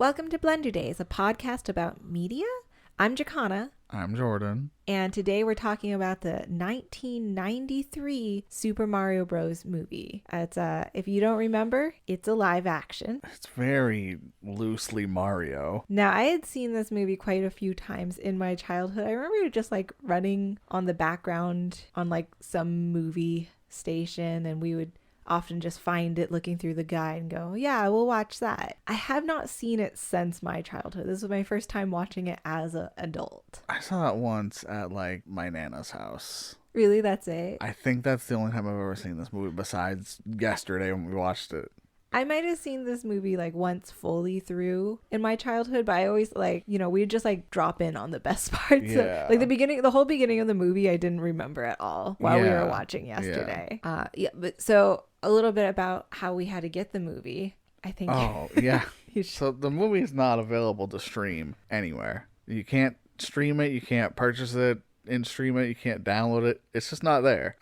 Welcome to Blender Days, a podcast about media. I'm Jacanna. I'm Jordan. And today we're talking about the 1993 Super Mario Bros. Movie. It's if you don't remember, it's a live action. It's very loosely Mario. Now, I had seen this movie quite a few times in my childhood. I remember just like running on the background on like some movie station, and we would often just find it looking through the guide and go, yeah, we'll watch that. I have not seen it since my childhood. This was my first time watching it as an adult. I saw it once at like my Nana's house. Really? That's it? I think that's the only time I've ever seen this movie besides yesterday when we watched it. I might have seen this movie like once fully through in my childhood, but I always like, we'd just like drop in on the best parts. Yeah. Like the whole beginning of the movie, I didn't remember at all while we were watching yesterday. But so a little bit about how we had to get the movie, I think. Oh, yeah. So the movie is not available to stream anywhere. You can't stream it. You can't purchase it and stream it. You can't download it. It's just not there.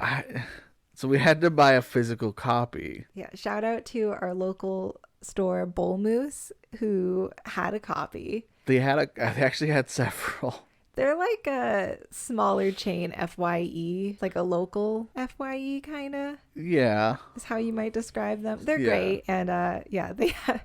So we had to buy a physical copy. Yeah, shout out to our local store, Bull Moose, who had a copy. They actually had several. They're like a smaller chain FYE, like a local FYE kind of. Yeah. Is how you might describe them. They're great. And they had,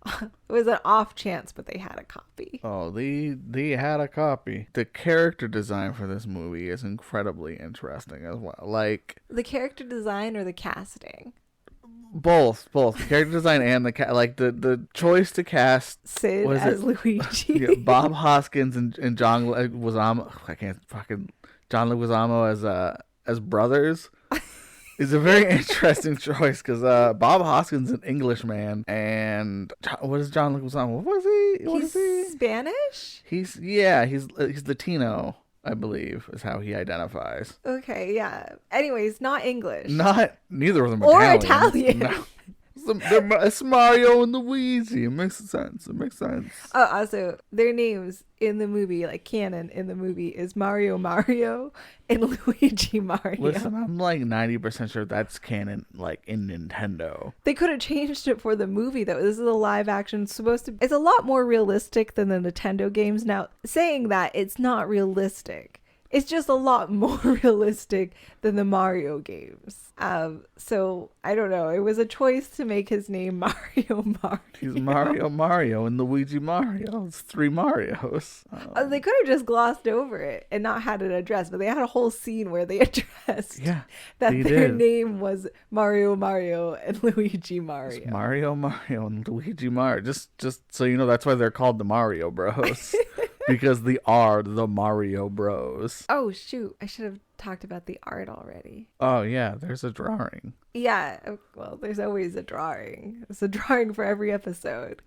it was an off chance, but they had a copy. Oh, they had a copy. The character design for this movie is incredibly interesting as well. Like the character design or the casting? Both. The character design and the choice to cast Sid as Luigi. Bob Hoskins and John Leguizamo. John Leguizamo as brothers is a very interesting choice because Bob Hoskins is an Englishman, and what is John Leguizamo? What is he? Spanish? He's Latino, I believe, is how he identifies. Okay, yeah. Anyways, not English. Neither of them or Italian. No. It's Mario and Luigi. It makes sense. Oh, also, their names in the movie, like canon in the movie, is Mario and Luigi Mario. Listen, I'm like 90% sure that's canon, like in Nintendo. They could have changed it for the movie, though. This is a live action, it's a lot more realistic than the Nintendo games. Now, saying that, it's not realistic. It's just a lot more realistic than the Mario games. So, I don't know. It was a choice to make his name Mario. He's Mario and Luigi Mario. It's 3 Marios. They could have just glossed over it and not had it addressed, but they had a whole scene where they addressed that their name was Mario and Luigi Mario. It's Mario and Luigi Mario. Just so you know, that's why they're called the Mario Bros. Because they are the Mario Bros. Oh, shoot. I should have talked about the art already. Oh, yeah. There's a drawing. Yeah. Well, there's always a drawing. There's a drawing for every episode.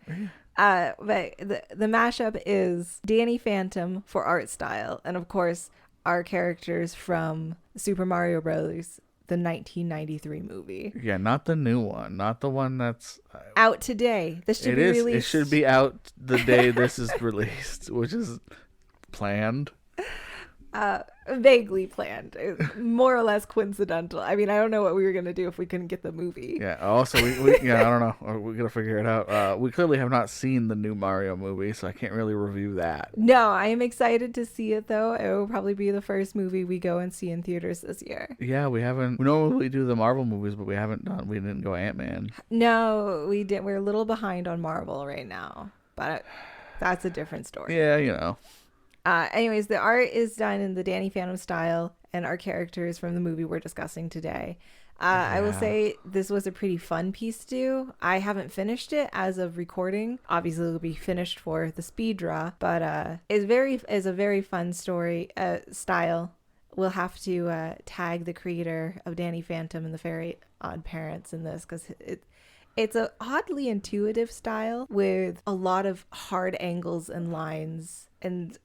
But the mashup is Danny Phantom for art style. And, of course, our characters from Super Mario Bros., the 1993 movie. Yeah, not the new one. Not the one that's out today. This should be released. It should be out the day this is released, which is planned. Vaguely planned. More or less coincidental. I mean, I don't know what we were going to do if we couldn't get the movie. Yeah, also, I don't know. We got to figure it out. We clearly have not seen the new Mario movie, so I can't really review that. No, I am excited to see it, though. It will probably be the first movie we go and see in theaters this year. Yeah, we normally do the Marvel movies, but we didn't go Ant-Man. No, we didn't. We're a little behind on Marvel right now, but that's a different story. Yeah, you know. Anyways, the art is done in the Danny Phantom style, and our characters from the movie we're discussing today. I will say this was a pretty fun piece to do. I haven't finished it as of recording. Obviously, it'll be finished for the speed draw, but it's a very fun story style. We'll have to tag the creator of Danny Phantom and the Very Odd Parents in this because it's a oddly intuitive style with a lot of hard angles and lines.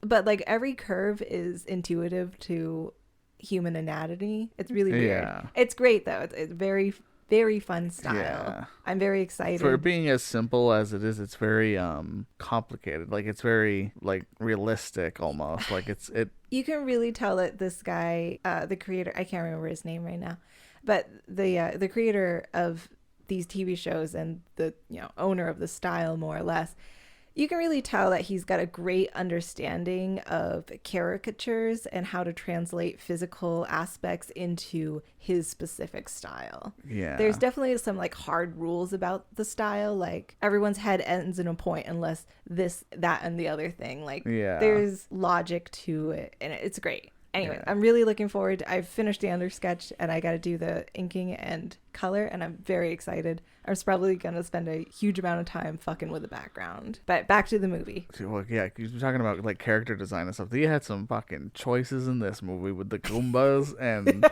But like every curve is intuitive to human anatomy. It's really weird. It's great though. It's very, very fun style. Yeah. I'm very excited. For being as simple as it is, it's very complicated. Like it's very like realistic almost. Like it. You can really tell that this guy, the creator, I can't remember his name right now, but the creator of these TV shows and the owner of the style more or less You can really tell that he's got a great understanding of caricatures and how to translate physical aspects into his specific style. Yeah. There's definitely some like hard rules about the style, like everyone's head ends in a point unless this, that, and the other thing. Like there's logic to it, and it's great. Anyway, I'm really looking forward to, I've finished the undersketch and I got to do the inking and color, and I'm very excited. I'm probably going to spend a huge amount of time fucking with the background. But back to the movie. Well, yeah, you're talking about like character design and stuff. They had some fucking choices in this movie with the Goombas and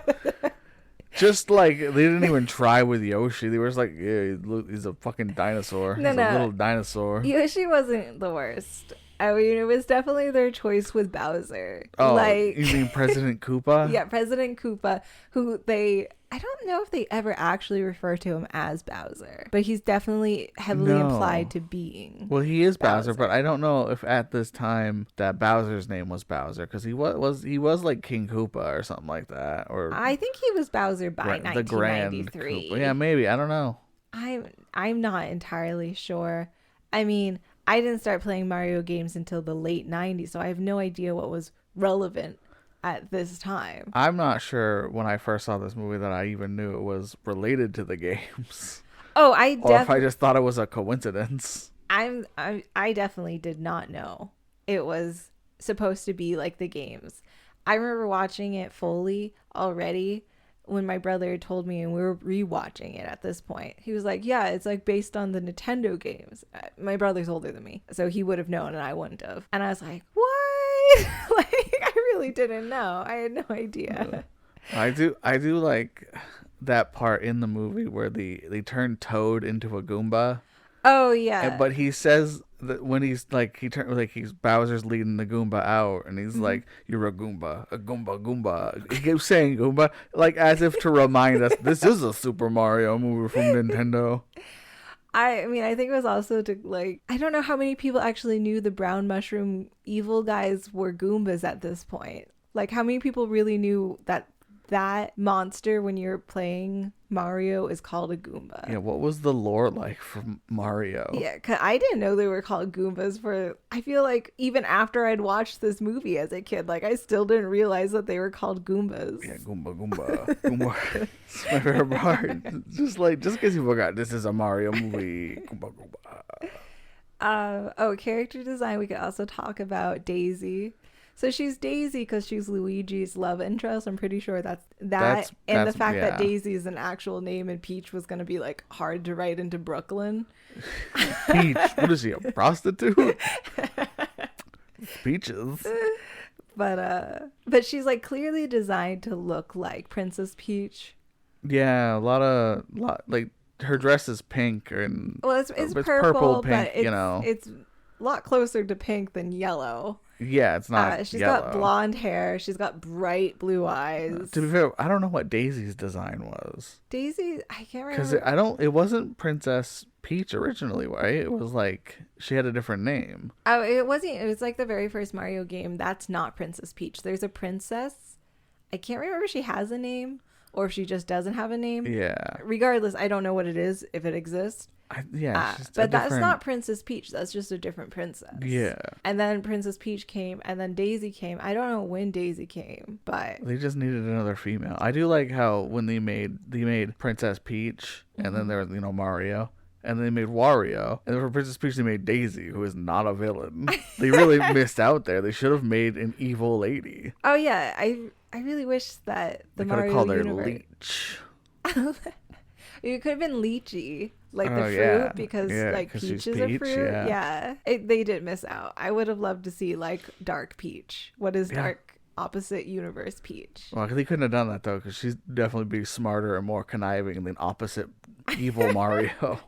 just like they didn't even try with Yoshi. They were just like, yeah, he's a fucking dinosaur. He's a little dinosaur. Yoshi wasn't the worst. I mean, it was definitely their choice with Bowser. Oh, like, you mean President Koopa? Yeah, President Koopa, who I don't know if they ever actually refer to him as Bowser, but he's definitely heavily implied to being. Well, he is Bowser, but I don't know if at this time that Bowser's name was Bowser, because he was like King Koopa or something like that. Or I think he was Bowser by the Grand 1993. Koopa. Yeah, maybe. I don't know. I'm not entirely sure. I mean, I didn't start playing Mario games until the late 90s, so I have no idea what was relevant at this time. I'm not sure when I first saw this movie that I even knew it was related to the games. Oh, or if I just thought it was a coincidence. I definitely did not know it was supposed to be like the games. I remember watching it fully already when my brother told me, and we were rewatching it at this point. He was like, yeah, it's like based on the Nintendo games. My brother's older than me, so he would have known and I wouldn't have. And I was like, what? Like, I really didn't know. I had no idea. I do like that part in the movie where they turn Toad into a Goomba. Oh yeah. But he says that when he's like he's Bowser's leading the Goomba out, and he's like, "You're a Goomba, a Goomba." He keeps saying Goomba, like as if to remind us this is a Super Mario movie from Nintendo. I mean, I think it was also to like, I don't know how many people actually knew the brown mushroom evil guys were Goombas at this point. Like, how many people really knew that monster when you're playing Mario is called a Goomba? Yeah, what was the lore like for Mario? Yeah, cause I didn't know they were called Goombas I feel like even after I'd watched this movie as a kid, like I still didn't realize that they were called Goombas. Yeah, Goomba. Goomba. It's my favorite part. Just because you forgot this is a Mario movie. Goomba. Character design, we could also talk about Daisy. So she's Daisy because she's Luigi's love interest. I'm pretty sure that's and the fact that Daisy is an actual name and Peach was going to be like hard to write into Brooklyn. Peach, what is she, a prostitute? Peaches. But she's like clearly designed to look like Princess Peach. Yeah, like her dress is pink and it's purple, pink, but it's a lot closer to pink than yellow. Yeah, it's not. She's yellow. got blonde hair. She's got bright blue eyes. To be fair, I don't know what Daisy's design was. Daisy, I can't remember. Because it wasn't Princess Peach originally, right? It was like she had a different name. Oh, it wasn't. It was like the very first Mario game. That's not Princess Peach. There's a princess. I can't remember if she has a name or if she just doesn't have a name. Yeah. Regardless, I don't know what it is, if it exists. But that's not Princess Peach. That's just a different princess. Yeah. And then Princess Peach came, and then Daisy came. I don't know when Daisy came, but they just needed another female. I do like how when they made Princess Peach, and then there was Mario, and then they made Wario, and then for Princess Peach they made Daisy, who is not a villain. They really missed out there. They should have made an evil lady. Oh yeah, I really wish that the Mario called her universe. Leech. You could have been lychee, like the fruit, yeah. because like peach is peach, a fruit. Yeah. They did miss out. I would have loved to see like dark peach. What is dark opposite universe peach? Well, they couldn't have done that though, because she'd definitely be smarter and more conniving than opposite evil Mario.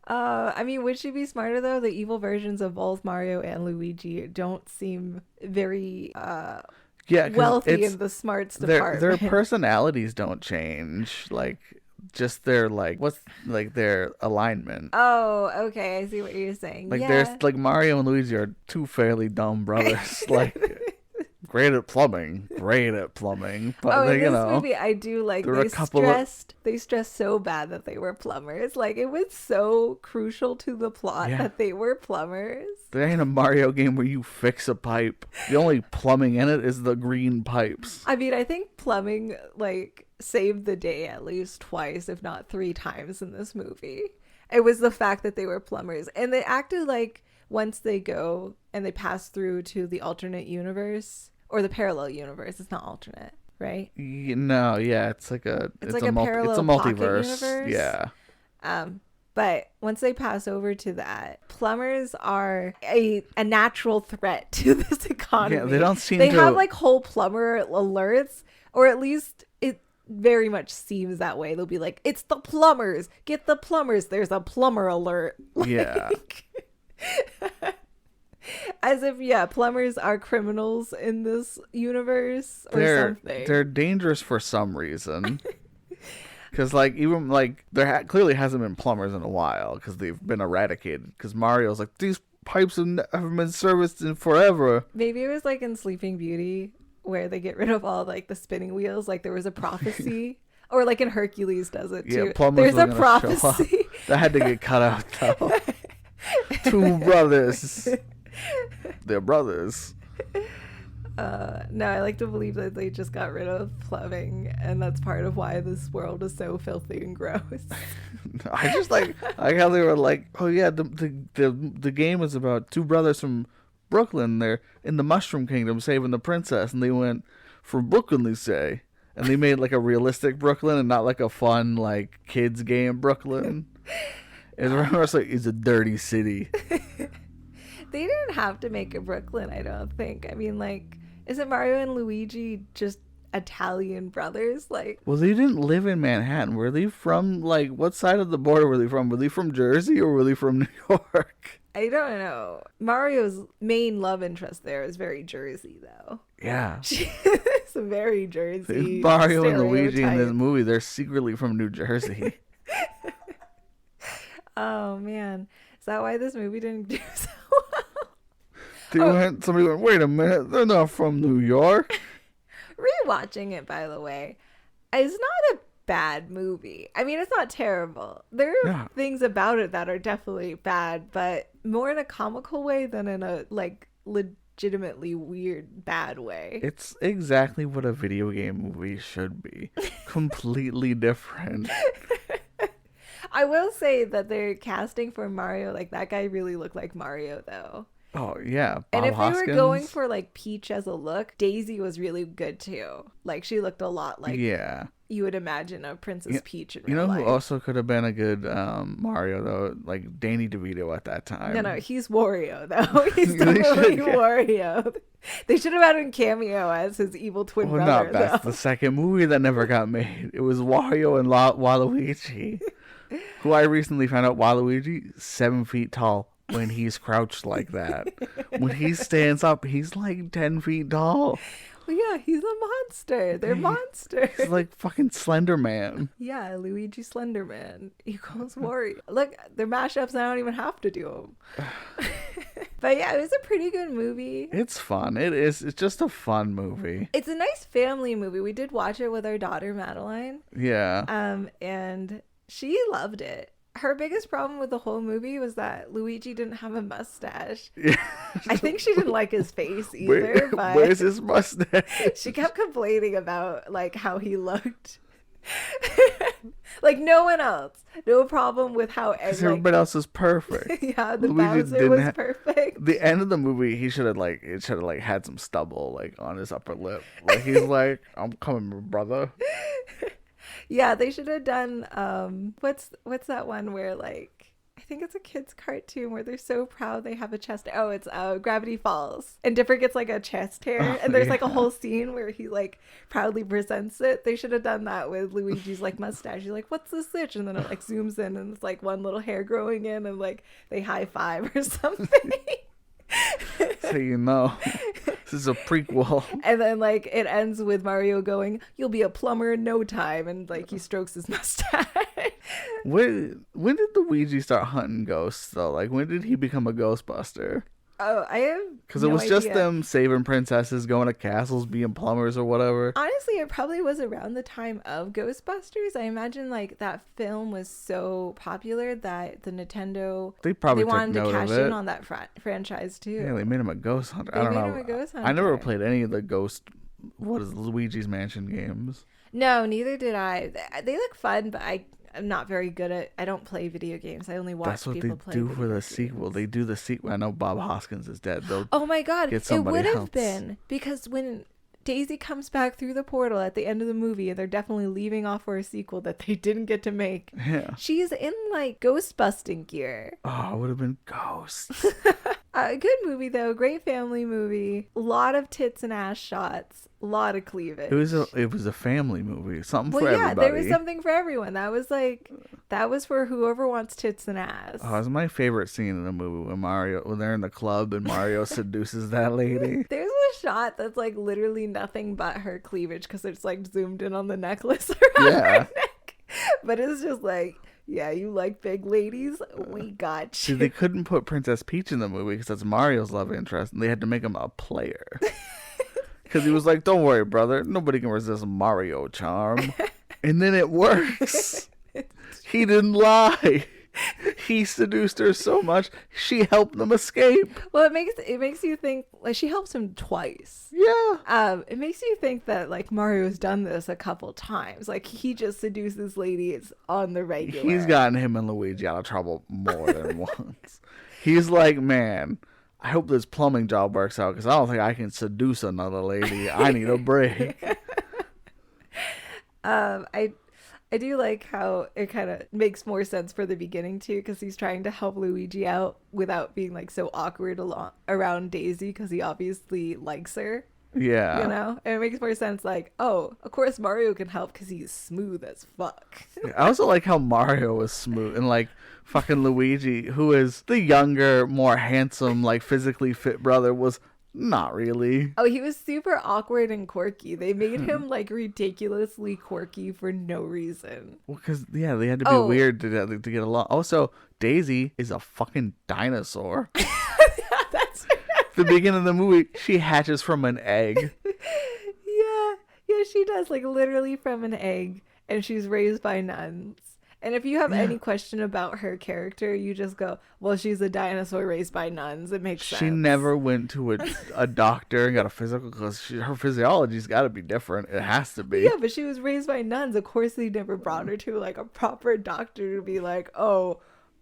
I mean, would she be smarter though? The evil versions of both Mario and Luigi don't seem very wealthy in the smarts department. Their personalities don't change, like just their their alignment. Oh, okay, I see what you're saying. There's like Mario and Luigi are two fairly dumb brothers. Like great at plumbing. But Oh, they, in you this know, movie, I do like there were a couple of they stressed so bad that they were plumbers. Like it was so crucial to the plot yeah. that they were plumbers. There ain't a Mario game where you fix a pipe. The only plumbing in it is the green pipes. I mean, I think plumbing like saved the day at least twice, if not three times in this movie. It was the fact that they were plumbers, and they acted like once they go and they pass through to the alternate universe or the parallel universe. It's not alternate, right? No, yeah, it's like it's a parallel it's a pocket multiverse. universe. Yeah. But once they pass over to that, plumbers are a natural threat to this economy. Yeah, they don't seem They to have like whole plumber alerts, or at least it very much seems that way. They'll be like, "It's the plumbers. Get the plumbers. There's a plumber alert." Yeah. As if, yeah, plumbers are criminals in this universe or something. They're dangerous for some reason. Because, like, even, like, there clearly hasn't been plumbers in a while because they've been eradicated. Because Mario's like, these pipes haven't been serviced in forever. Maybe it was like in Sleeping Beauty where they get rid of all, like, the spinning wheels. Like, there was a prophecy. Or, like, in Hercules does it, too. Yeah, plumbers There's a prophecy. That had to get cut out, though. Two brothers. They're brothers. No, I like to believe that they just got rid of plumbing, and that's part of why this world is so filthy and gross. I just like how they were like, oh yeah, the game is about two brothers from Brooklyn. They're in the Mushroom Kingdom saving the princess, and they went from Brooklyn, they say, and they made like a realistic Brooklyn and not like a fun like kids game Brooklyn. It's like it's a dirty city. They didn't have to make a Brooklyn, I don't think. I mean, like, isn't Mario and Luigi just Italian brothers? Like, well, they didn't live in Manhattan. Were they from, like, what side of the border were they from? Were they from Jersey or were they from New York? I don't know. Mario's main love interest there is very Jersey, though. Yeah. She's a very Jersey Mario and Luigi in this stereotype. movie, they're secretly from New Jersey. Oh, man. Is that why this movie didn't do so Somebody went, wait a minute, they're not from New York. Rewatching it, by the way, is not a bad movie. I mean, it's not terrible. There are things about it that are definitely bad, but more in a comical way than in a, like, legitimately weird, bad way. It's exactly what a video game movie should be. Completely different. I will say that they're casting for Mario, like, that guy really looked like Mario, though. Oh, yeah. Bob And if Hoskins. they were going for, like, Peach as a look, Daisy was really good, too. Like, she looked a lot like you would imagine a Princess Peach in real You know life. who also could have been a good Mario, though? Like, Danny DeVito at that time. No, he's Wario, though. He's definitely Wario. They should have had him cameo as his evil twin brother, That's the second movie that never got made. It was Wario and Waluigi. Who I recently found out, Waluigi, 7 feet tall. When he's crouched like that. When he stands up, he's like 10 feet tall. Well, yeah, he's a monster. They're monsters. He's like fucking Slender Man. Yeah, Luigi Slenderman equals Wario. Look, they're mashups and I don't even have to do them. But yeah, it was a pretty good movie. It's fun. It is. It's just a fun movie. It's a nice family movie. We did watch it with our daughter, Madeline. Yeah. And she loved it. Her biggest problem with the whole movie was that Luigi didn't have a mustache. Yeah. I think she didn't like his face either. But where's his mustache? She kept complaining about like how he looked. Like no one else. No problem with how everybody else is perfect. Yeah, the Luigi Bowser was perfect. The end of the movie, he should have had some stubble like on his upper lip. Like he's like, I'm coming, brother. Yeah, they should have done what's that one where like I think it's a kid's cartoon where they're so proud they have a chest. Oh, it's Gravity Falls. And Dipper gets like a chest hair and there's like a whole scene where he like proudly presents it. They should have done that with Luigi's like mustache. He's like, what's this itch? And then it like zooms in and it's like one little hair growing in and like they high five or something. So you know, this is a prequel. And then like it ends with Mario going, "You'll be a plumber in no time," and like he strokes his mustache. When did Luigi start hunting ghosts though? Like when did he become a Ghostbuster? Oh, I have Because it no was just idea. them saving princesses, going to castles, being plumbers or whatever. Honestly, it probably was around the time of Ghostbusters. I imagine like that film was so popular that the Nintendo They probably they took wanted to note of cash in it. on that franchise Yeah, they too. made him a ghost hunter. I They don't made him know. a ghost I never hunter. played any of the ghost, what is Luigi's Mansion games. No, neither did I. They look fun, but I'm not very good at. I don't play video games. I only That's watch what they people play do video for the games. sequel. They do the sequel. I know Bob Hoskins is dead. They'll Oh my god, get it somebody would have else. been because when Daisy comes back through the portal at the end of the movie and they're definitely leaving off for a sequel that they didn't get to make. Yeah. She's in like ghost busting gear. Oh, it would have been Ghosts. A good movie though, great family movie. A lot of tits and ass shots, a lot of cleavage. It was a family movie. Something Well, for yeah, everybody. there was something for everyone. That was for whoever wants tits and ass. Oh, it was my favorite scene in the movie when they're in the club and Mario seduces that lady. There's a shot that's like literally nothing but her cleavage because it's like zoomed in on the necklace around Yeah. her neck. But it's just like, yeah, you like big ladies? We got See, you. they couldn't put Princess Peach in the movie because that's Mario's love interest, and they had to make him a player. Because he was like, "Don't worry, brother. Nobody can resist Mario charm." And then it works. He didn't lie. He seduced her so much, she helped them escape. Well, it makes you think like she helps him twice. Yeah. It makes you think that like Mario's done this a couple times. Like he just seduces ladies on the regular. He's gotten him and Luigi out of trouble more than once. He's like, man, I hope this plumbing job works out because I don't think I can seduce another lady. I need a break. I do like how it kind of makes more sense for the beginning too, because he's trying to help Luigi out without being like so awkward around Daisy, because he obviously likes her. Yeah. You know, and it makes more sense. Like, oh, of course Mario can help because he's smooth as fuck. I also like how Mario was smooth and like fucking Luigi, who is the younger, more handsome, like physically fit brother, was not really. Oh, he was super awkward and quirky. They made him like ridiculously quirky for no reason. Well, because, yeah, they had to be weird to get along. Also, Daisy is a fucking dinosaur. That's The beginning of the movie, she hatches from an egg. yeah, she does, like literally from an egg, and she's raised by nuns. And if you have any question about her character, you just go, well, she's a dinosaur raised by nuns. It makes sense. She never went to a doctor and got a physical because her physiology's got to be different. It has to be. Yeah, but she was raised by nuns. Of course, they never brought her to like a proper doctor to be like, oh,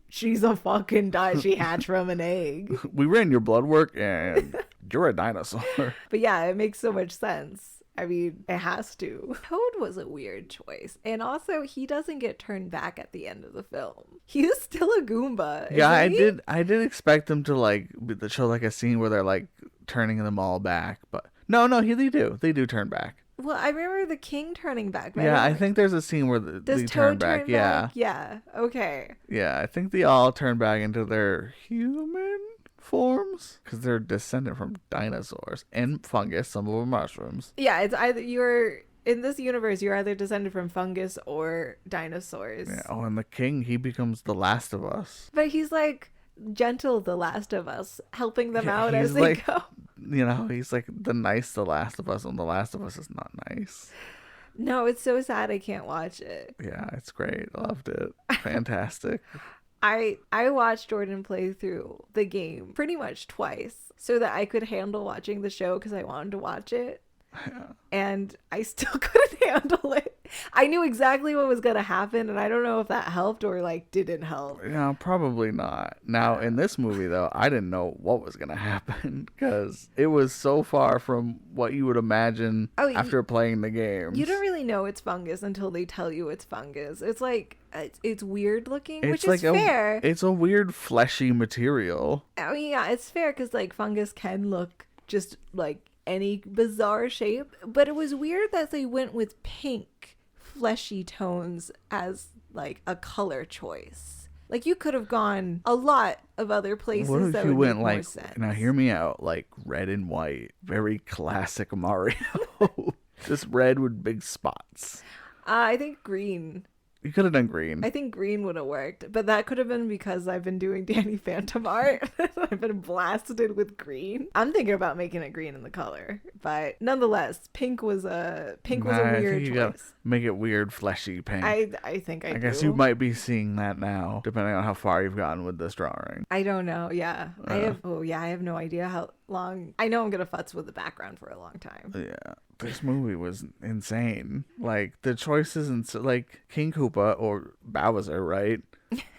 she's a fucking she hatched from an egg. We ran your blood work and you're a dinosaur. But yeah, it makes so much sense. I mean, it has to. Toad was a weird choice. And also, he doesn't get turned back at the end of the film. He is still a Goomba. Yeah, isn't he? I did expect them to like show like a scene where they're like turning them all back, but no, they do turn back. Well, I remember the king turning back. But Yeah, I think there's a scene where they turn back. Yeah, Yeah, okay. yeah, I think they all turn back into their human forms because they're descended from dinosaurs and fungus. Some of them mushrooms. Yeah, it's either in this universe, you're either descended from fungus or dinosaurs. Yeah. Oh, and the king, he becomes the Last of Us. But he's like gentle, the Last of Us, helping them out he's as they like, go. You know, he's like the Last of Us, and the Last of Us is not nice. No, it's so sad I can't watch it. Yeah, it's great. Loved it. Fantastic. I watched Jordan play through the game pretty much twice so that I could handle watching the show because I wanted to watch it. Yeah. And I still couldn't handle it. I knew exactly what was going to happen, and I don't know if that helped or like didn't help. No, probably not. Now, in this movie, though, I didn't know what was going to happen because it was so far from what you would imagine after playing the game. You don't really know it's fungus until they tell you it's fungus. It's like, it's weird looking, which like is fair. It's a weird fleshy material. I mean, yeah, it's fair because like fungus can look just like any bizarre shape, but it was weird that they went with pink fleshy tones as like a color choice. Like you could have gone a lot of other places. What if that you would went make like, more sense. now hear me out, like red and white, very classic Mario. Just red with big spots. I think green. You could have done green. I think green would have worked, but that could have been because I've been doing Danny Phantom art. I've been blasted with green. I'm thinking about making it green in the color, but nonetheless, pink was a weird choice. Gotta make it weird, fleshy pink. I think I guess you might be seeing that now, depending on how far you've gotten with this drawing. I don't know. Yeah, I have no idea how long. I know I'm gonna futz with the background for a long time. Yeah. This movie was insane. Like, the choices and like King Koopa or Bowser, right?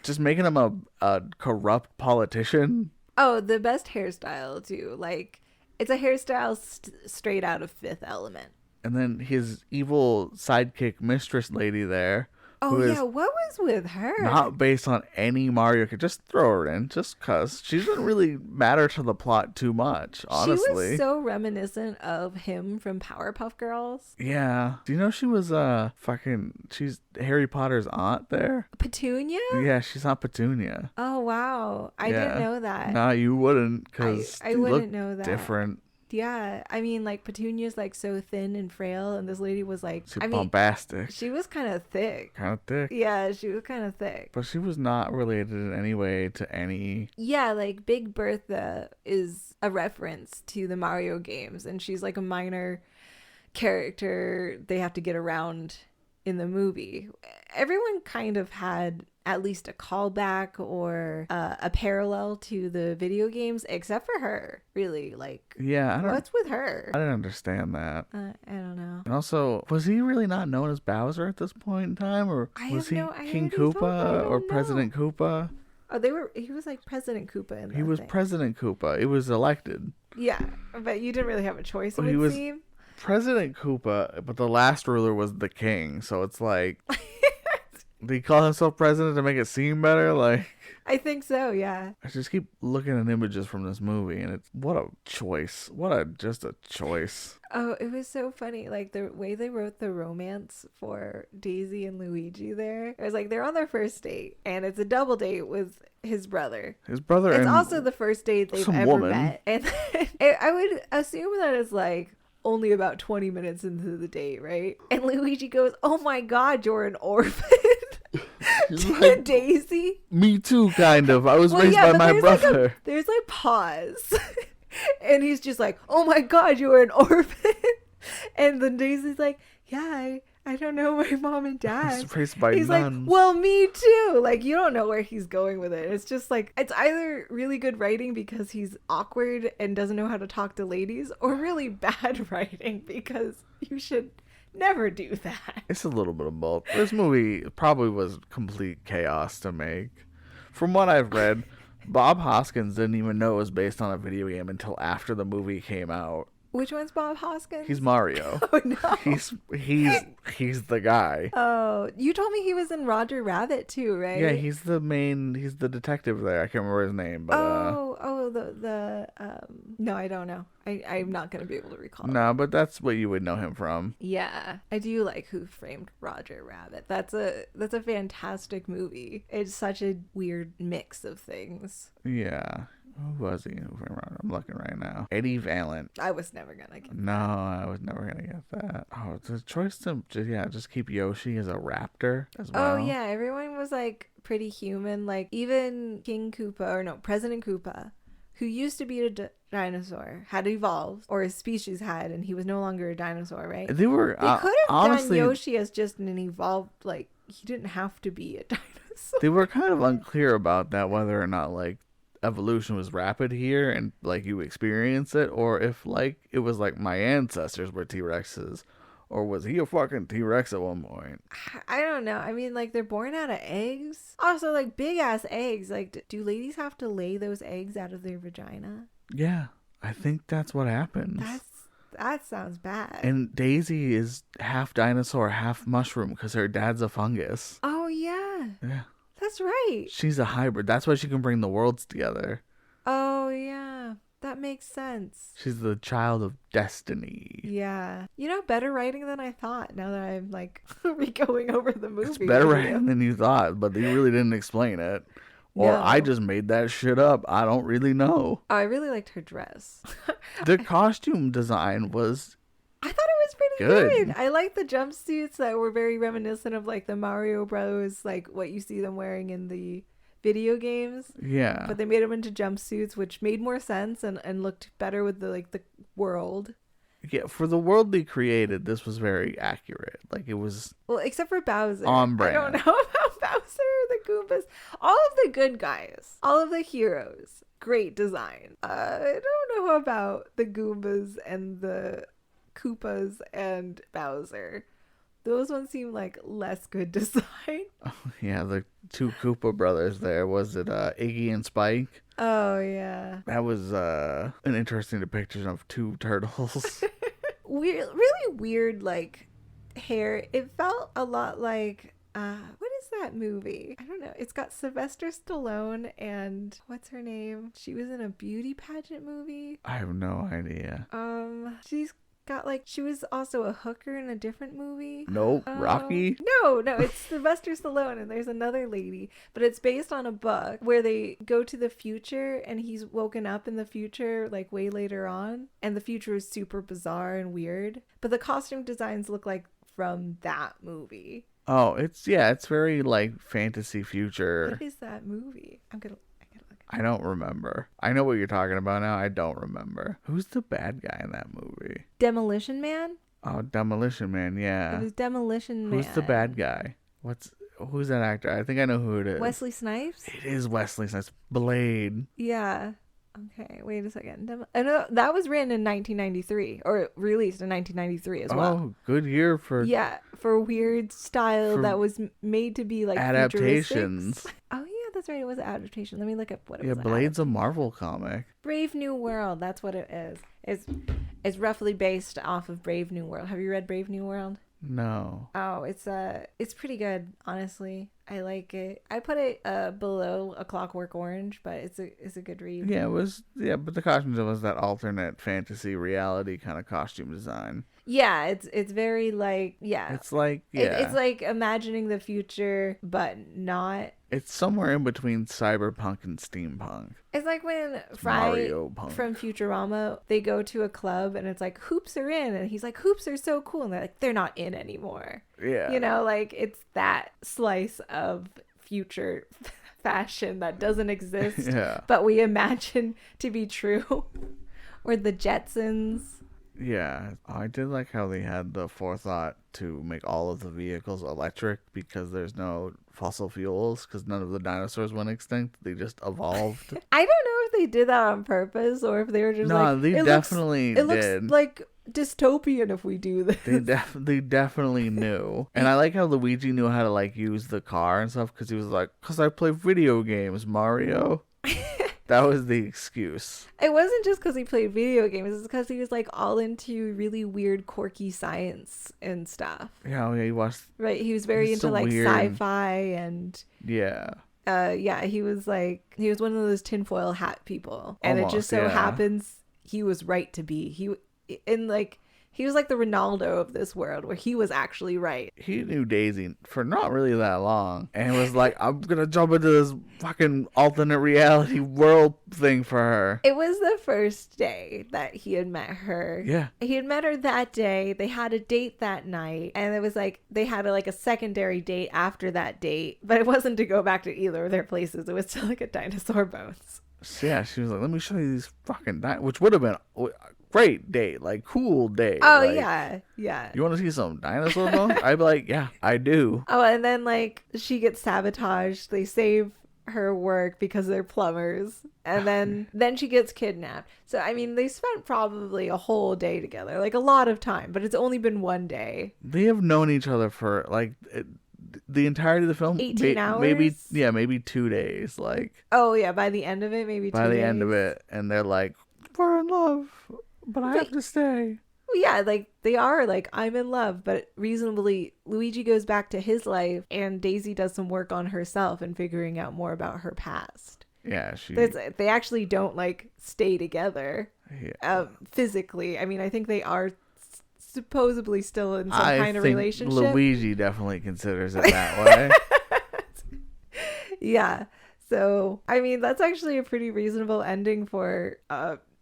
Just making him a corrupt politician. Oh, the best hairstyle too. Like, it's a hairstyle straight out of Fifth Element. And then his evil sidekick mistress lady there. Oh yeah, what was with her? Not based on any Mario. Just throw her in, just cause she doesn't really matter to the plot too much. Honestly, she was so reminiscent of him from Powerpuff Girls. Yeah. Do you know she was she's Harry Potter's aunt there? Petunia? Yeah, she's Aunt Petunia. Oh wow, I didn't know that. No, you wouldn't, cause I wouldn't know that. Different. Yeah, I mean, like, Petunia's, like, so thin and frail, and this lady was, like... bombastic. She was kind of thick. Yeah, she was kind of thick. But she was not related in any way to any... Yeah, like, Big Bertha is a reference to the Mario games, and she's, like, a minor character they have to get around in the movie. Everyone kind of had at least a callback or a parallel to the video games, except for her, really. Like, yeah, what's with her? I didn't understand that. I don't know. And also, was he really not known as Bowser at this point in time, or was he King Koopa or President Koopa? Oh, he was like President Koopa in that. He was President Koopa. It was elected. Yeah, but you didn't really have a choice. It would seem. President Koopa, but the last ruler was the king, so it's like. Did he call himself president to make it seem better? Like, I think so, yeah. I just keep looking at images from this movie, and it's what a choice. Just a choice. Oh, it was so funny. Like, the way they wrote the romance for Daisy and Luigi there. It was like they're on their first date, and it's a double date with his brother. It's also the first date they've ever met. And I would assume that it's like only about 20 minutes into the date, right? And Luigi goes, "Oh my God, you're an orphan." Like, Daisy? Me too, kind of. I was raised by my brother. There's like pause. And he's just like, "Oh my God, you're an orphan." And then Daisy's like, "Yeah, I don't know my mom and dad." I was raised by he's nuns. Like, "Well, me too." Like, you don't know where he's going with it. It's just like, it's either really good writing because he's awkward and doesn't know how to talk to ladies, or really bad writing because you should never do that. It's a little bit of both. This movie probably was complete chaos to make. From what I've read, Bob Hoskins didn't even know it was based on a video game until after the movie came out. Which one's Bob Hoskins? He's Mario. Oh no. He's the guy. Oh, you told me he was in Roger Rabbit too, right? Yeah, he's the detective there. I can't remember his name, but no, I don't know. I'm not gonna be able to recall. No, but that's what you would know him from. Yeah, I do like Who Framed Roger Rabbit. That's a fantastic movie. It's such a weird mix of things. Yeah. Who was he? I'm looking right now. Eddie Valent. I was never gonna get that. No, I was never gonna get that. Oh, it's a choice to just keep Yoshi as a raptor as well. Oh yeah, everyone was like pretty human. Like even President Koopa, who used to be a dinosaur, had evolved, or his species had, and he was no longer a dinosaur, right? They could have done Yoshi as just an evolved, like, he didn't have to be a dinosaur. They were kind of unclear about that, whether or not like evolution was rapid here and like you experience it, or if like it was like my ancestors were T-Rexes, or was he a fucking T-Rex at one point? I don't know. I mean, like, they're born out of eggs. Also, like, big ass eggs. Like, do ladies have to lay those eggs out of their vagina? Yeah, I think that's what happens. That sounds bad. And Daisy is half dinosaur, half mushroom because her dad's a fungus. Oh yeah. Yeah. That's right. She's a hybrid. That's why she can bring the worlds together. Oh, yeah. That makes sense. She's the child of destiny. Yeah. Better writing than I thought now that I'm, like, going over the movie. It's better writing than you thought, but they really didn't explain it. Or no. I just made that shit up. I don't really know. Oh, I really liked her dress. The costume design was... I thought it was pretty good. good. I like the jumpsuits that were very reminiscent of like the Mario Bros, like what you see them wearing in the video games. Yeah. But they made them into jumpsuits, which made more sense and looked better with the like the world. Yeah, for the world they created, this was very accurate. Like it was Well, except for Bowser. on brand. I don't know about Bowser or the Goombas. All of the good guys, all of the heroes, great design. I don't know about the Goombas and the Koopas and Bowser. Those ones seem like less good design. Yeah, the two Koopa brothers there. Was it Iggy and Spike? Oh, yeah. That was an interesting depiction of two turtles. Really weird, like, hair. It felt a lot like, what is that movie? I don't know. It's got Sylvester Stallone and what's her name? She was in a beauty pageant movie. I have no idea. She's got like, she was also a hooker in a different movie. Nope. Rocky? No, it's Sylvester Stallone and there's another lady, but it's based on a book where they go to the future and he's woken up in the future like way later on, and the future is super bizarre and weird, but the costume designs look like from that movie. Oh, it's very like fantasy future. What is that movie? I gotta look. I don't remember. I know what you're talking about now. I don't remember. Who's the bad guy in that movie? Demolition Man? Oh, Demolition Man, yeah. It was Demolition Man. Who's the bad guy? Who's that actor? I think I know who it is. Wesley Snipes? It is Wesley Snipes. Blade. Yeah. Okay, wait a second. I know that was written in 1993 or released in 1993 as well. Oh, good year for for weird style for that was made to be like adaptations. Oh yeah, that's right. It was an adaptation. Let me look up what it was. Yeah, Blade's a Marvel comic. Brave New World. That's what it is. It's roughly based off of Brave New World. Have you read Brave New World? No. Oh, it's pretty good, honestly. I like it. I put it below A Clockwork Orange, but it's a good read. Yeah, but the costumes was that alternate fantasy reality kind of costume design. Yeah, it's very like It's like it's like imagining the future, but not. It's somewhere in between cyberpunk and steampunk. It's like when Fry Mario Punk. from Futurama, they go to a club and it's like hoops are in, and he's like hoops are so cool, and they're like they're not in anymore. Yeah, you know, like it's that slice of future fashion that doesn't exist, but we imagine to be true. Or the Jetsons. Yeah, I did like how they had the forethought to make all of the vehicles electric because there's no fossil fuels, because none of the dinosaurs went extinct. They just evolved. I don't know if they did that on purpose or if they were just they definitely did. It looks like dystopian if we do this. They definitely knew. And I like how Luigi knew how to like use the car and stuff, because he was like, because I play video games, Mario. That was the excuse. It wasn't just because he played video games. It's because he was like all into really weird, quirky science and stuff. Yeah, he was. Right, he was very into like weird sci-fi and. Yeah. He was one of those tinfoil hat people, and almost, it just so happens he was right to be. He was like the Ronaldo of this world, where he was actually right. He knew Daisy for not really that long, and was like, I'm gonna jump into this fucking alternate reality world thing for her. It was the first day that he had met her. Yeah. He had met her that day. They had a date that night, and it was like they had a secondary date after that date, but it wasn't to go back to either of their places. It was to like a dinosaur bones. So yeah, she was like, let me show you these fucking which would have been great date, like cool date. Oh, like, yeah. You want to see some dinosaur bones? I'd be like, yeah, I do. Oh, and then like she gets sabotaged. They save her work because they're plumbers, and then she gets kidnapped. So I mean, they spent probably a whole day together, like a lot of time, but it's only been one day. They have known each other for like the entirety of the film, 18 hours, maybe 2 days. Like, oh yeah, by the end of it, maybe 2 days. By the end of it, and they're like, we're in love. But I have to stay. Well, yeah, like they are like, I'm in love, but reasonably, Luigi goes back to his life and Daisy does some work on herself and figuring out more about her past. Yeah, they actually don't like stay together physically. I mean, I think they are supposedly still in some kind of relationship. Luigi definitely considers it that way. Yeah. So, I mean, that's actually a pretty reasonable ending for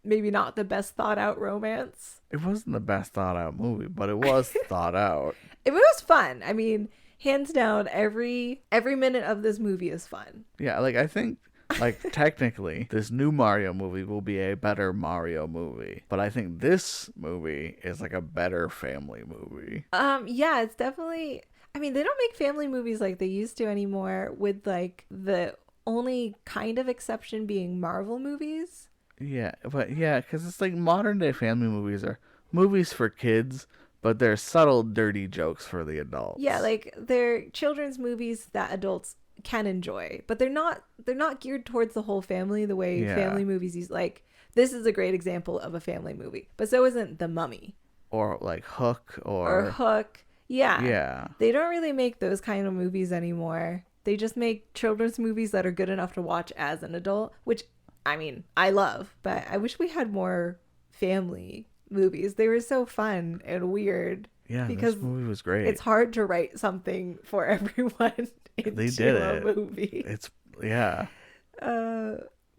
maybe not the best thought out romance. It wasn't the best thought out movie, but it was thought out. It was fun. I mean, hands down, every minute of this movie is fun. Yeah, like I think like technically this new Mario movie will be a better Mario movie, but I think this movie is like a better family movie. Yeah, it's definitely, I mean, they don't make family movies like they used to anymore, with like the only kind of exception being Marvel movies. Yeah, but yeah, because it's like modern day family movies are movies for kids, but they're subtle, dirty jokes for the adults. Yeah, like they're children's movies that adults can enjoy, but they're not geared towards the whole family the way family movies use. Like, this is a great example of a family movie, but so isn't The Mummy or like Hook or Hook. Yeah. They don't really make those kind of movies anymore. They just make children's movies that are good enough to watch as an adult, which, I mean, I love, but I wish we had more family movies. They were so fun and weird. Yeah, because this movie was great. It's hard to write something for everyone into they did it. A movie.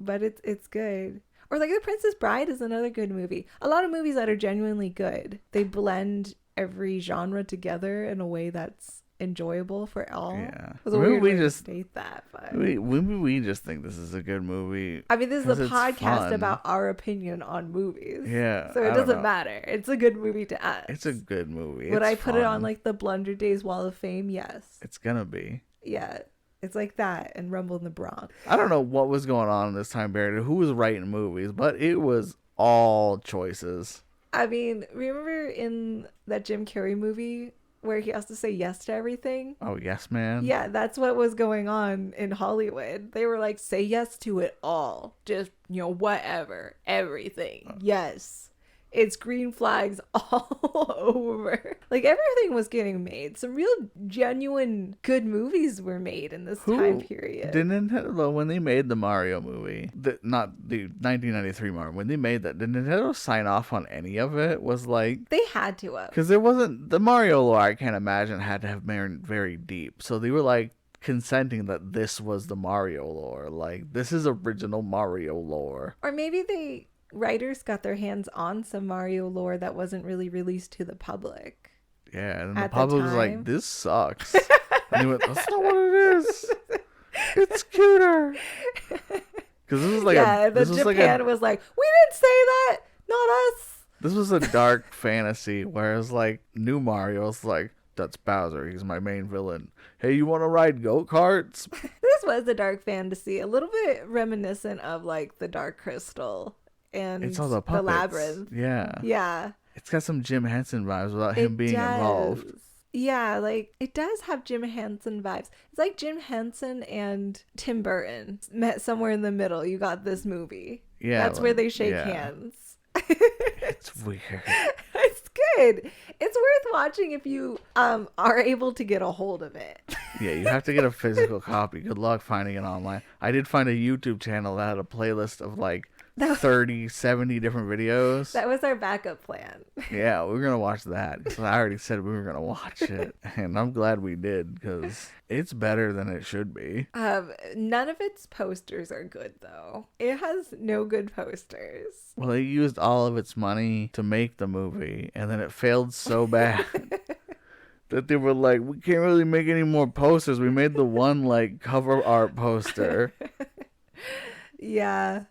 But it's good. Or like The Princess Bride is another good movie. A lot of movies that are genuinely good. They blend every genre together in a way that's enjoyable for all. Yeah. It was a weird way to state that, but we just think this is a good movie. I mean, this is a podcast about our opinion on movies. Yeah. So it doesn't matter. It's a good movie to us. It's a good movie. Would I put it on like the Blunder Days Wall of Fame? Yes. It's gonna be. Yeah. It's like that and Rumble in the Bronx. I don't know what was going on in this time period, who was writing movies, but it was all choices. I mean, remember in that Jim Carrey movie where he has to say yes to everything? Oh, Yes Man? Yeah, that's what was going on in Hollywood. They were like, say yes to it all. Just, whatever. Everything. Yes. It's green flags all over. Like, everything was getting made. Some real genuine good movies were made in this time period. Did Nintendo, when they made the Mario movie, not the 1993 Mario, when they made that, did Nintendo sign off on any of it? Was like... They had to have. Because it wasn't... The Mario lore, I can't imagine, had to have been very deep. So they were like consenting that this was the Mario lore. Like, this is original Mario lore. Or maybe writers got their hands on some Mario lore that wasn't really released to the public. Yeah, and the public was like, this sucks. And he went, that's not what it is. It's cuter. Because this was like Japan was like, we didn't say that, not us. This was a dark fantasy, whereas like new Mario's like, that's Bowser, he's my main villain. Hey, you want to ride go-karts? This was a dark fantasy, a little bit reminiscent of like the Dark Crystal. And it's all the puppets. The Labyrinth. Yeah. It's got some Jim Henson vibes without him being involved. Yeah, like it does have Jim Henson vibes. It's like Jim Henson and Tim Burton met somewhere in the middle. You got this movie. Yeah. That's where they shake hands. It's weird. It's good. It's worth watching if you are able to get a hold of it. Yeah, you have to get a physical copy. Good luck finding it online. I did find a YouTube channel that had a playlist of like 30, 70 different videos. That was our backup plan. Yeah, we were going to watch that. So I already said we were going to watch it. And I'm glad we did because it's better than it should be. None of its posters are good, though. It has no good posters. Well, it used all of its money to make the movie, and then it failed so bad that they were like, we can't really make any more posters. We made the one, like, cover art poster. Yeah.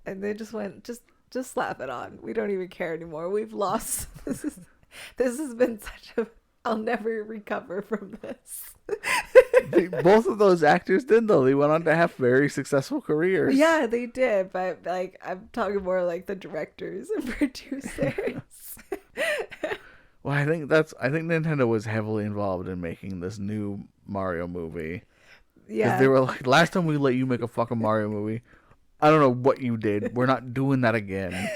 And they just went, just slap it on. We don't even care anymore. We've lost. This has been such a... I'll never recover from this. Both of those actors did, though. They went on to have very successful careers. Yeah, they did. But, like, I'm talking more like the directors and producers. Well, I think Nintendo was heavily involved in making this new Mario movie. Yeah. Because they were like, last time we let you make a fucking Mario movie, I don't know what you did. We're not doing that again.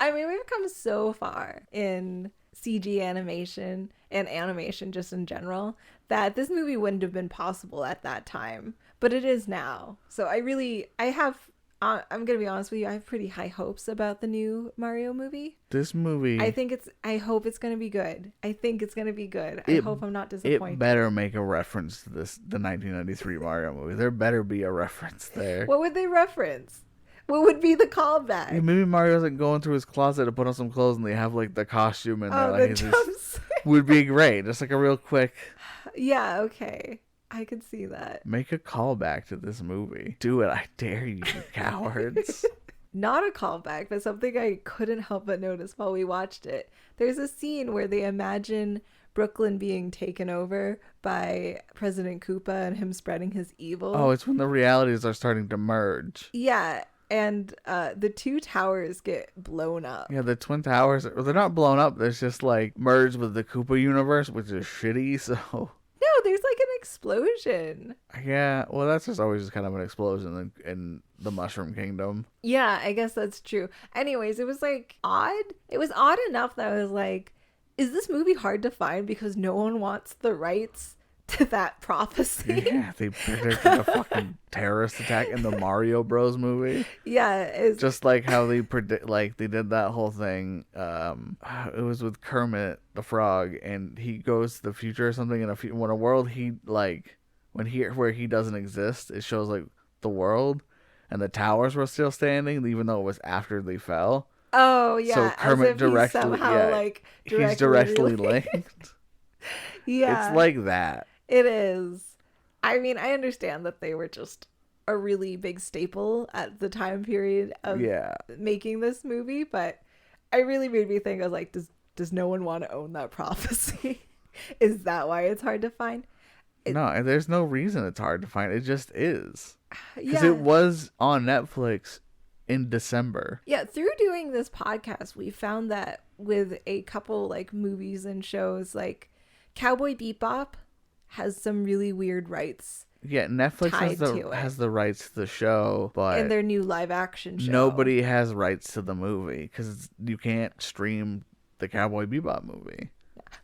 I mean, we've come so far in CG animation and animation just in general that this movie wouldn't have been possible at that time, but it is now. So I'm going to be honest with you, I have pretty high hopes about the new Mario movie. This movie... I hope it's going to be good. I think it's going to be good. I hope I'm not disappointed. It better make a reference to the 1993 Mario movie. There better be a reference there. What would they reference? What would be the Yeah, callback? maybe Mario's like going through his closet to put on some clothes, and they have like the costume in there. Oh, the Like, jumps. would be great. Just like a real quick Yeah, okay. I could see that. make a callback to this movie. Do it, I dare you, you cowards. Not a callback, but something I couldn't help but notice while we watched it. There's a scene where they imagine Brooklyn being taken over by President Koopa and him spreading his evil. Oh, it's when the realities are starting to merge. Yeah, and the two towers get blown up. Yeah, the Twin Towers, well, they're not blown up. There's just like merged with the Koopa universe, which is shitty. So No, there's like an explosion. yeah, well, that's just always just kind of an explosion in the Mushroom Kingdom. Yeah, I guess that's true. Anyways, it was like odd. It was odd enough that I was like, is this movie hard to find because no one wants the rights to that prophecy? Yeah, they predicted a fucking terrorist attack in the Mario Bros. Movie. Yeah, it's Just like how they predict, like they did that whole thing. It was with Kermit the Frog, and he goes to the future or something. In when a world he like where he doesn't exist, it shows like the world, and the towers were still standing, even though it was after they fell. oh yeah, So as Kermit if directly, he's somehow yeah, like he's directly related. linked. Yeah, It's like that. it is. I mean, I understand that they were just a really big staple at the time period of Yeah. making this movie, but I really made me think. I was like, does no one want to own that prophecy? Is that why it's hard to find? No, and there's no reason it's hard to find. It just is. Because Yeah. it was on Netflix in December. Yeah, through doing this podcast, we found that with a couple like movies and shows, like Cowboy Bebop has some really weird rights Yeah, Netflix tied to it. has the rights to the show, but in their new live action show. nobody has rights to the movie because you can't stream the Cowboy Bebop movie.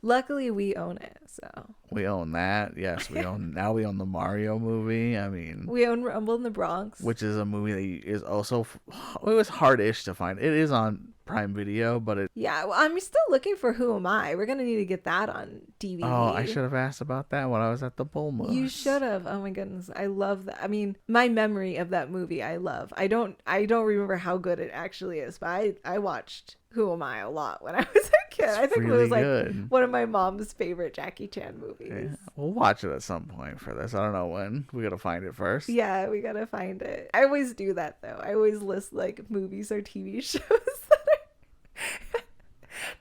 Luckily, we own it, so We own that. Yes, we own the Mario movie. I mean, we own Rumble in the Bronx. which is a movie that is also it was hard-ish to find. It is on Prime Video, but it. Yeah, well, I'm still looking for Who Am I? We're gonna need to get that on DVD. Oh, I should have asked about that when I was at the Bull Moose. You should have. Oh my goodness, I love that. I mean, my memory of that movie, I love. I don't remember how good it actually is, but I watched Who Am I a lot when I was a kid. I think it really was like good. one of my mom's favorite Jackie Chan movies. Yeah, we'll watch it at some point for this. I don't know when. We gotta find it first. Yeah, we gotta find it. I always do that though. I always list like movies or TV shows that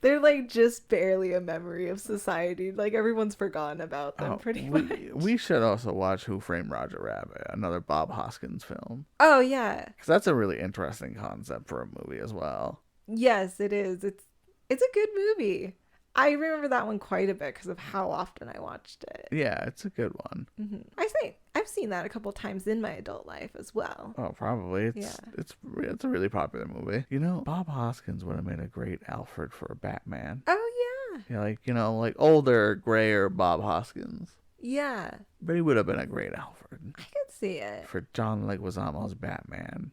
they're like just barely a memory of society. Like everyone's forgotten about them pretty much. We should also watch Who Framed Roger Rabbit, another Bob Hoskins film. Oh yeah. Because that's a really interesting concept for a movie as well. Yes, it is. It's a good movie. I remember that one quite a bit because of how often I watched it. Yeah, it's a good one. I've seen that a couple times in my adult life as well. Oh, probably. It's a really popular movie. You know, Bob Hoskins would have made a great Alfred for Batman. Oh yeah. Yeah, like older, grayer Bob Hoskins. Yeah. But he would have been a great Alfred. I could see it. For John Leguizamo's Batman.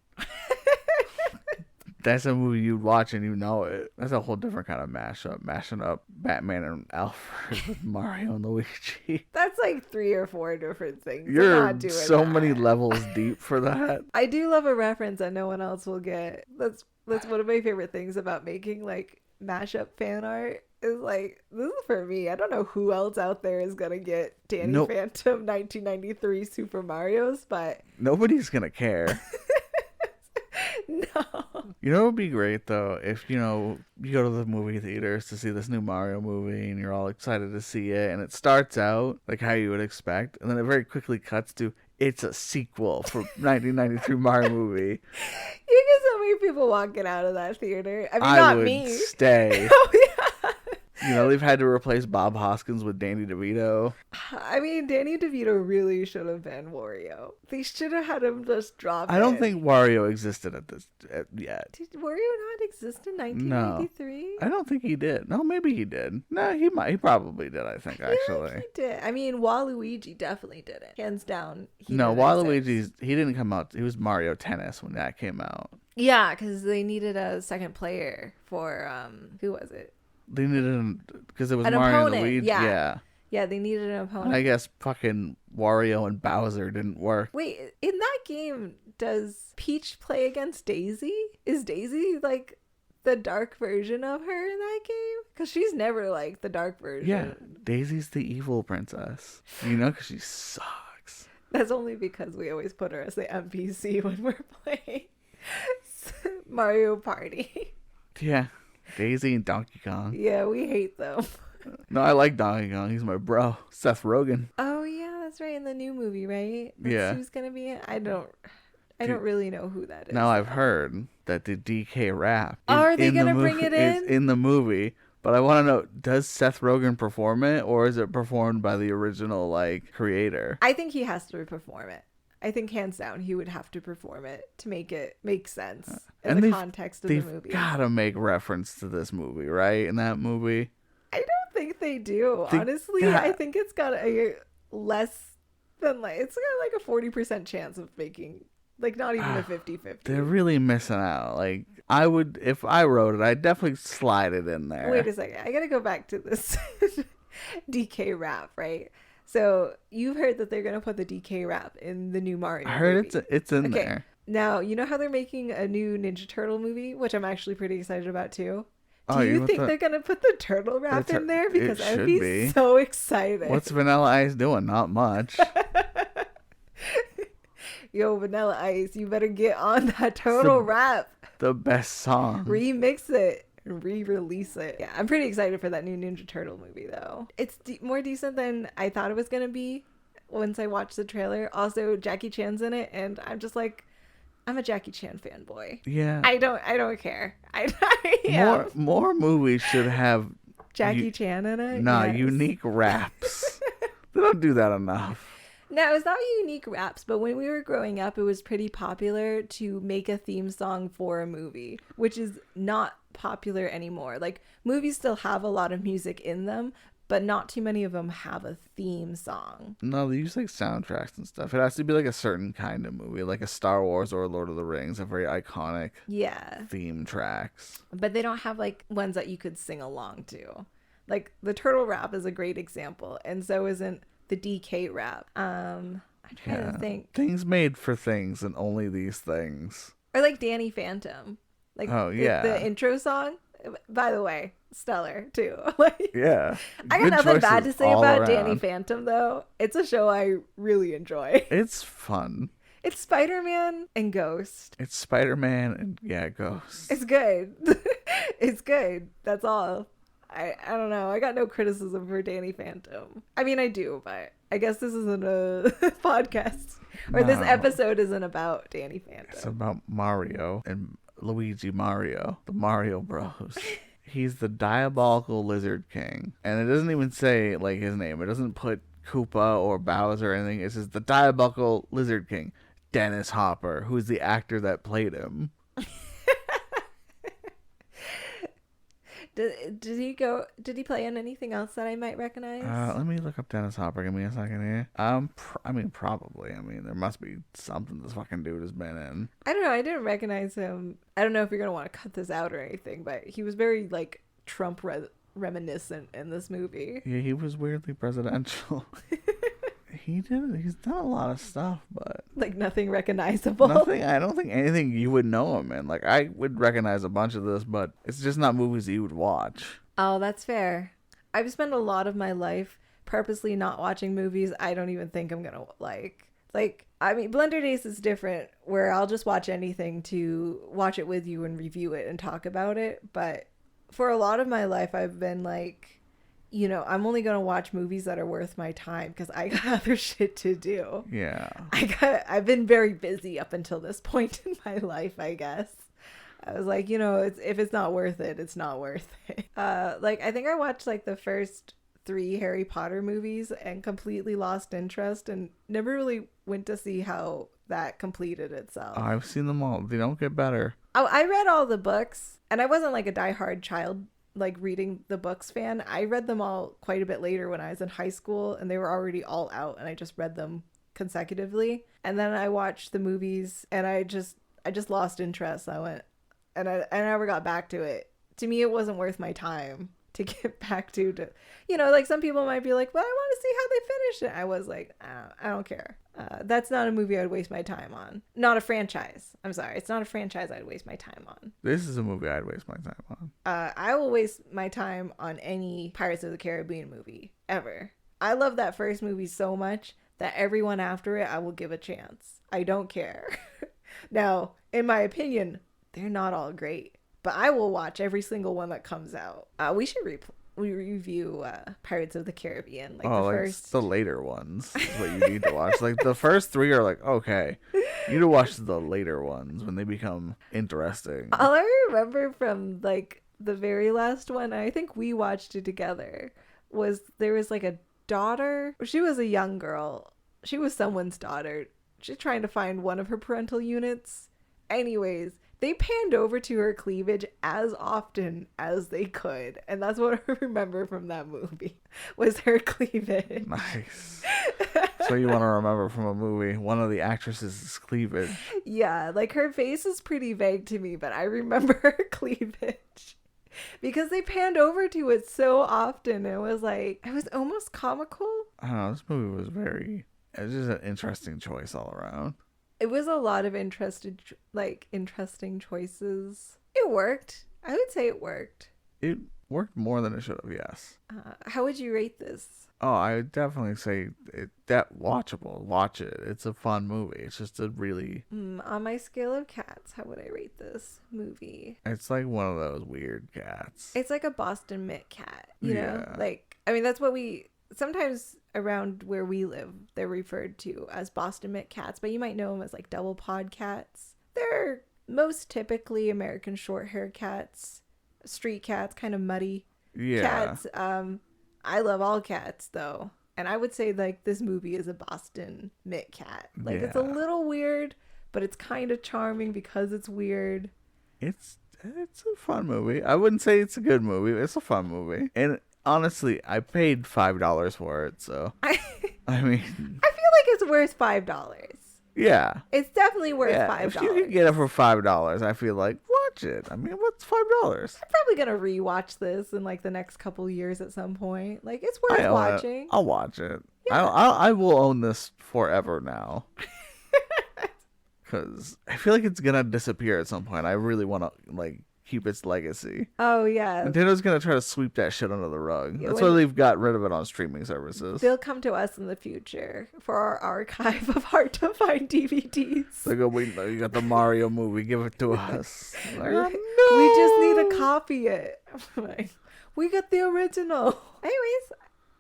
That's a movie you'd watch and you know it. That's a whole different kind of mashup. Mashing up Batman and Alfred with Mario and Luigi. That's like 3 or 4 different things. I'm You're not doing so that. many levels deep for that. I do love a reference that no one else will get. That's one of my favorite things about making like mashup fan art is like, this is for me. I don't know who else out there is gonna get Danny Phantom 1993 Super Mario's, but nobody's gonna care. no. You know what would be great though if you go to the movie theaters to see this new Mario movie and you're all excited to see it and it starts out like how you would expect and then it very quickly cuts to it's a sequel for 1993 Mario movie. You get so many people walking out of that theater. I mean, I not would me. stay. Oh yeah. They've had to replace Bob Hoskins with Danny DeVito. I mean, Danny DeVito really should have been Wario. They should have had him just drop I don't in. think Wario existed yet. Did Wario not exist in 1993? I don't think he did. No, maybe he did. No, he probably did, I think, actually. He did. I mean, Waluigi definitely did it. Hands down. No, didn't exist. Waluigi's, he didn't come out. He was Mario Tennis when that came out. Yeah, because they needed a second player for, who was it? They needed because it was An Mario opponent, and Luigi. yeah. Yeah. Yeah, they needed an And opponent. I guess fucking Wario and Bowser didn't work. Wait, in that game, does Peach play against Daisy? Is Daisy like the dark version of her in that game? Because she's never like the dark version. Yeah, Daisy's the evil princess. You know, because she sucks. That's only because we always put her as the NPC when we're playing Mario Party. Yeah, Daisy and Donkey Kong. Yeah, we hate them. No, I like Donkey Kong. He's my bro. Seth Rogen. Oh yeah, that's right, in the new movie, right? That's Yeah. who's gonna be in? I don't really know who that is. Now I've heard that the DK rap Are they gonna bring it is in? in the movie. But I want to know, does Seth Rogen perform it, or is it performed by the original like creator? I think he has to perform it. I think hands down he would have to perform it to make it make sense in And the context of the movie. They've gotta make reference to this movie, right? In that movie. I don't think they do. Honestly, I think it's got a less than it's got like a 40% chance of making, like, not even a 50-50. They're really missing out. Like, I would, if I wrote it, I'd definitely slide it in there. Wait a second. I gotta go back to this DK rap, right? So you've heard that they're gonna put the DK rap in the new Mario I heard movie. it's in there. Now, you know how they're making a new Ninja Turtle movie, which I'm actually pretty excited about too? Do Oh, you think they're going to put the turtle rap in there? Because I'd be so excited. What's Vanilla Ice doing? Not much. Yo, Vanilla Ice, you better get on that turtle rap. The best song. Remix it and re-release it. Yeah, I'm pretty excited for that new Ninja Turtle movie, though. It's more decent than I thought it was going to be once I watched the trailer. Also, Jackie Chan's in it, and I'm just like, I'm a Jackie Chan fanboy. Yeah. I don't care. I more movies should have Jackie Chan in it. Nah, yes. unique raps. They don't do that enough. No, it's not unique raps, but when we were growing up, it was pretty popular to make a theme song for a movie, which is not popular anymore. Like, movies still have a lot of music in them, but not too many of them have a theme song. No, they use like soundtracks and stuff. It has to be like a certain kind of movie, like a Star Wars or Lord of the Rings, a very iconic theme tracks. But they don't have like ones that you could sing along to. Like the turtle rap is a great example, and so isn't the DK rap. I'm trying to think. Things made for things and only these things. Or like Danny Phantom. Like the intro song. By the way, stellar too. Like, yeah. I got nothing bad to say about Danny Phantom though. It's a show I really enjoy. It's fun. It's Spider-Man and Ghost. It's Spider-Man and Ghost. It's good. It's good. That's all. I don't know. I got no criticism for Danny Phantom. I mean, I do, but I guess this isn't a podcast. Or this episode isn't about Danny Phantom. It's about Mario and Luigi Mario, the Mario Bros. He's the diabolical lizard king. And it doesn't even say like his name. It doesn't put Koopa or Bowser or anything. It says the diabolical lizard king, Dennis Hopper, who's the actor that played him. Did he play in anything else that I might recognize? Let me look up Dennis Hopper. Give me a second here. Probably. There must be something this fucking dude has been in. I don't know. I didn't recognize him. I don't know if you're going to want to cut this out or anything, but he was very, like, Trump reminiscent in this movie. Yeah, he was weirdly presidential. He's done a lot of stuff, but like nothing recognizable. I don't think anything you would know him in. Like, I would recognize a bunch of this, but it's just not movies you would watch. Oh, that's fair. I've spent a lot of my life purposely not watching movies I don't even think I'm gonna like. Like, I mean, Blender Days is different, where I'll just watch anything to watch it with you and review it and talk about it. But for a lot of my life, I've been like, you know, I'm only going to watch movies that are worth my time because I got other shit to do. Yeah. I've been very busy up until this point in my life, I guess. I was like, you know, if it's not worth it, it's not worth it. Like, I think I watched like the first 3 Harry Potter movies and completely lost interest and never really went to see how that completed itself. Oh, I've seen them all. They don't get better. Oh, I read all the books, and I wasn't like a diehard child like reading the books fan. I read them all quite a bit later when I was in high school, and they were already all out, and I just read them consecutively. And then I watched the movies, and I just lost interest. I went, and I never got back to it. To me, it wasn't worth my time. to get back to, you know, like some people might be like, well, I want to see how they finish it. I was like, I don't care. That's not a movie I'd waste my time on. Not a franchise. I'm sorry. It's not a franchise I'd waste my time on. This is a movie I'd waste my time on. I will waste my time on any Pirates of the Caribbean movie ever. I love that first movie so much that everyone after it I will give a chance. I don't care. Now, in my opinion, they're not all great, but I will watch every single one that comes out. We should review Pirates of the Caribbean, like the first, the later ones is what you need to watch. Like the first three are like okay, you need to watch the later ones when they become interesting. All I remember from like the very last one, I think we watched it together, was there was like a daughter. She was a young girl. She was someone's daughter. She's trying to find one of her parental units. Anyways, they panned over to her cleavage as often as they could. And that's what I remember from that movie, was her cleavage. Nice. So you want to remember from a movie, one of the actresses' cleavage. Yeah, like her face is pretty vague to me, but I remember her cleavage. Because they panned over to it so often. It was like, it was almost comical. I don't know, this movie was it was just an interesting choice all around. It was a lot of interesting choices. It worked. I would say it worked. It worked more than it should have, yes. How would you rate this? Oh, I would definitely say that watchable. Watch it. It's a fun movie. It's just a really... on my scale of cats, how would I rate this movie? It's like one of those weird cats. It's like a Boston Mitt cat, you know? Like, I mean, that's what sometimes around where we live, they're referred to as Boston Mitt cats, but you might know them as like double pod cats. They're most typically American short hair cats, street cats, kind of muddy cats. I love all cats though, and I would say like this movie is a Boston Mitt cat. Like it's a little weird, but it's kind of charming because it's weird. It's a fun movie. I wouldn't say it's a good movie. It's a fun movie, and honestly, I paid $5 for it, so I mean, I feel like it's worth $5. Yeah, it's definitely worth $5. If you can get it for $5, I feel like watch it. I mean, what's $5? I'm probably gonna rewatch this in like the next couple years at some point. Like it's worth watching. I'll watch it. Yeah. I will own this forever now. Because I feel like it's gonna disappear at some point. I really want to like keep its legacy. Oh yeah. Nintendo's gonna try to sweep that shit under the rug. That's why they've got rid of it on streaming services. They'll come to us in the future for our archive of hard to find DVDs. They go, wait, no, you got the Mario movie, give it to us. Like, no! We just need to copy it. Like, we got the original. Anyways,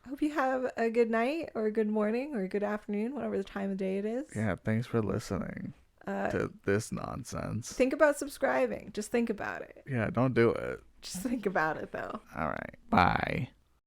I hope you have a good night or a good morning or a good afternoon, whatever the time of day it is. Yeah, thanks for listening to this nonsense. Think about subscribing. Just think about it. Yeah, don't do it. Just think about it, though. All right. Bye.